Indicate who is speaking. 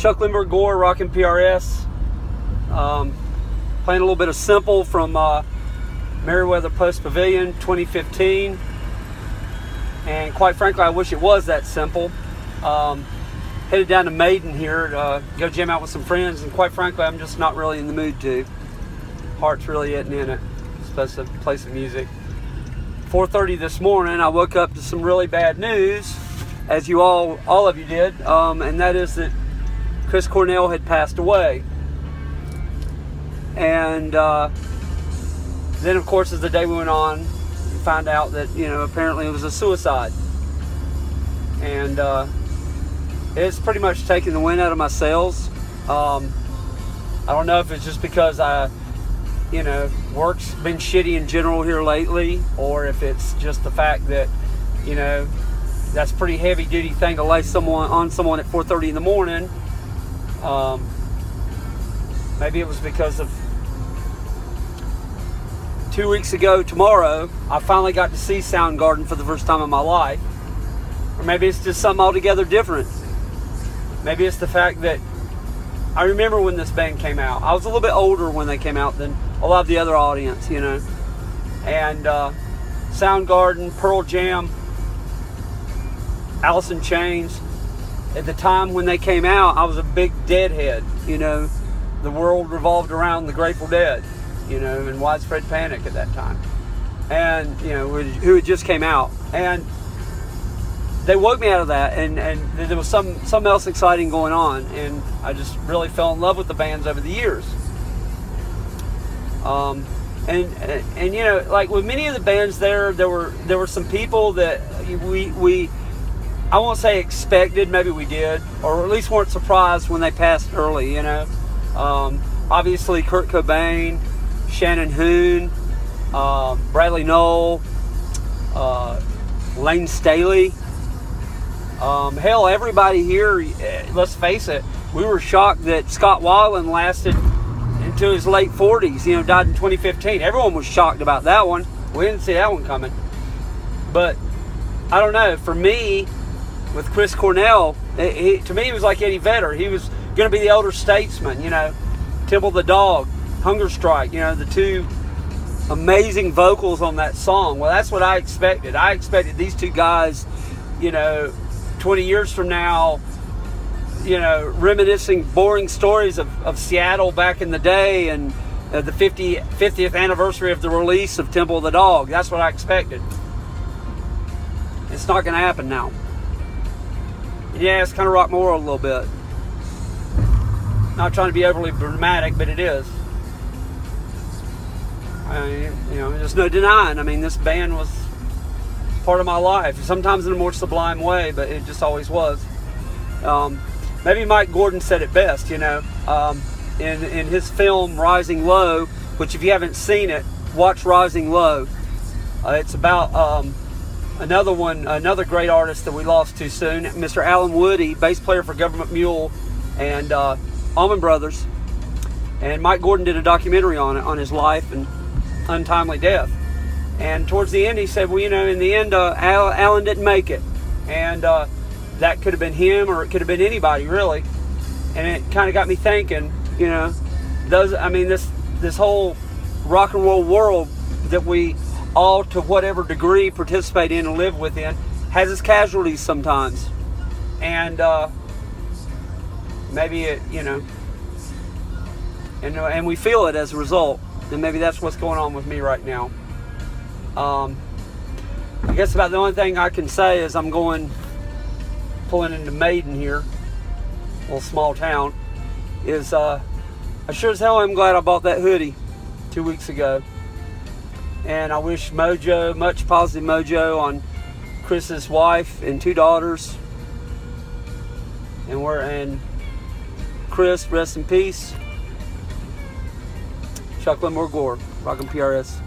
Speaker 1: Chuck Lindbergh Gore, rocking PRS. Playing a little bit of Simple from Meriwether Post Pavilion 2015. And quite frankly, I wish it was that simple. Headed down to Maiden here to go jam out with some friends, and quite frankly, I'm just not really in the mood to. Heart's really isn't in it. I'm supposed to play some music. 4:30 this morning, I woke up to some really bad news, as you all of you did, and that is that Chris Cornell had passed away. And then, of course, as the day went on, we found out that, apparently it was a suicide. And it's pretty much taken the wind out of my sails. I don't know if it's just because work's been shitty in general here lately, or if it's just the fact that, that's a pretty heavy duty thing to lay on someone at 4:30 in the morning. Maybe it was because of 2 weeks ago tomorrow, I finally got to see Soundgarden for the first time in my life. Or maybe it's just something altogether different. Maybe it's the fact that I remember when this band came out. I was a little bit older when they came out than a lot of the other audience, And Soundgarden, Pearl Jam, Alice in Chains. At the time when they came out, I was a big Deadhead. The world revolved around the Grateful Dead, and Widespread Panic at that time. And, who had just came out. And they woke me out of that, and there was something else exciting going on, and I just really fell in love with the bands over the years. And like with many of the bands there were some people that we I won't say expected, maybe we did, or at least weren't surprised when they passed early. Obviously Kurt Cobain, Shannon Hoon, Bradley Nowell, Lane Staley. Hell, everybody here, let's face it, we were shocked that Scott Weiland lasted into his late 40s, died in 2015. Everyone was shocked about that one. We didn't see that one coming. But, I don't know, for me, with Chris Cornell, to me he was like Eddie Vedder. He was going to be the elder statesman, Temple the Dog, Hunger Strike, the two amazing vocals on that song. Well, that's what I expected. I expected these two guys, 20 years from now, reminiscing boring stories of Seattle back in the day and the 50th anniversary of the release of Temple of the Dog. That's what I expected. It's not going to happen now. Yeah, it's kind of rocked my world a little bit. Not trying to be overly dramatic, but it is. There's no denying. This band was part of my life, sometimes in a more sublime way, but it just always was. Maybe Mike Gordon said it best, in his film Rising Low, which if you haven't seen it, watch Rising Low. It's about another great artist that we lost too soon, Mr. Alan Woody, bass player for Government Mule and Allman Brothers. And Mike Gordon did a documentary on his life and untimely death. And towards the end, he said, well, in the end, Alan didn't make it. And that could have been him, or it could have been anybody, really. And it kind of got me thinking, this whole rock and roll world that we all, to whatever degree, participate in and live within, has its casualties sometimes. And maybe it, and we feel it as a result. And maybe that's what's going on with me right now. I guess about the only thing I can say is I'm pulling into Maiden here, a little small town, is I sure as hell am glad I bought that hoodie 2 weeks ago. And I wish much positive mojo on Chris's wife and 2 daughters. And Chris, rest in peace. Chuck Lindbergh Gore, rockin' PRS.